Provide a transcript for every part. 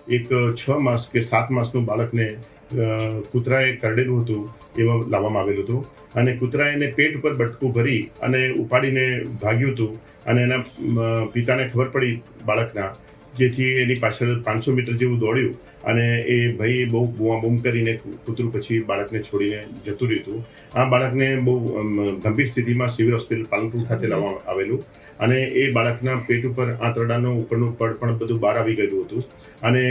એક 6 માસ કે 7 માસનું બાળકને કૂતરાએ કરડેલું હતું, એમાં લાવવામાં આવેલું હતું અને કૂતરાએ એને પેટ ઉપર બટકું ભરી અને ઉપાડીને ભાગ્યું હતું અને એના પિતાને ખબર પડી બાળકના, જેથી એની પાછળ 500 મીટર જેવું દોડ્યું અને એ ભાઈએ બહુ બૂમાબૂમ કરીને કૂતરું પછી બાળકને છોડીને જતું રહ્યું હતું. આ બાળકને બહુ ગંભીર સ્થિતિમાં સિવિલ હોસ્પિટલ પાલનપુર ખાતે લાવવામાં આવેલું અને એ બાળકના પેટ ઉપર આંતરડાનું ઉપરનું પડ પણ બધું બહાર આવી ગયેલું હતું અને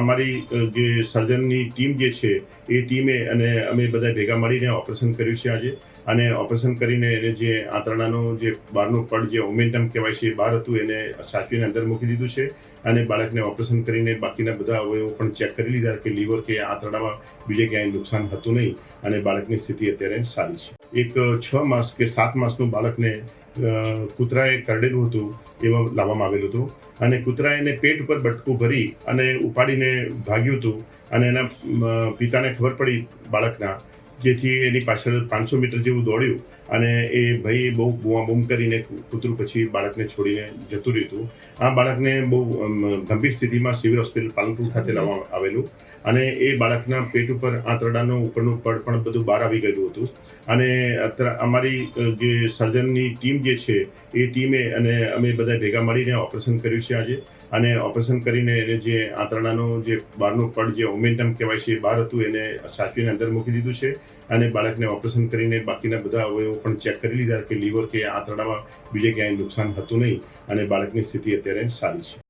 અમારી જે સર્જનની ટીમ જે છે એ ટીમે અને અમે બધા ભેગા મળીને ઓપરેશન કર્યું છે આજે. અને ઓપરેશન કરીને એને જે આંતરડાનું જે બહારનું પડ જે ઓમેન્ટમ કહેવાય છે એ બહાર હતું, એને સાચવીને અંદર મૂકી દીધું છે અને બાળકને ઓપરેશન કરીને બાકીના બધા અવયવો પણ ચેક કરી લીધા કે લીવર કે આંતરડામાં બીજે ક્યાંય નુકસાન હતું નહીં અને બાળકની સ્થિતિ અત્યારે સારી છે. એક 6 માસ કે 7 માસનું બાળકને કૂતરાએ કરડેલું હતું, એમાં લાવવામાં આવેલું હતું અને કૂતરાએ એને પેટ ઉપર બટકું ભરી અને ઉપાડીને ભાગ્યું હતું અને એના પિતાને ખબર પડી બાળકના, જેથી એની પાછળ 500 મીટર જેવું દોડ્યું અને એ ભાઈએ બહુ બૂમાબૂમ કરીને કૂતરું પછી બાળકને છોડીને જતું રહ્યું હતું. આ બાળકને બહુ ગંભીર સ્થિતિમાં સિવિલ હોસ્પિટલ પાલનપુર ખાતે લાવવામાં આવેલું અને એ બાળકના પેટ ઉપર આંતરડાનું ઉપરનું પડ પણ બધું બહાર આવી ગયેલું હતું અને અમારી જે સર્જનની ટીમ જે છે એ ટીમે અને અમે બધા ભેગા મળીને ઓપરેશન કર્યું છે આજે. અને ઓપરેશન કરીને એને જે આંતરડાનું જે બહારનું પડ જે ઓમેન્ટમ કહેવાય છે એ બહાર હતું, એને સાચવીને અંદર મૂકી દીધું છે અને બાળકને ઓપરેશન કરીને બાકીના બધા અવયવો પણ ચેક કરી લીધા કે લીવર કે આંતરડામાં બીજે ક્યાંય નુકસાન હતું નહીં અને બાળકની સ્થિતિ અત્યારે સારી છે.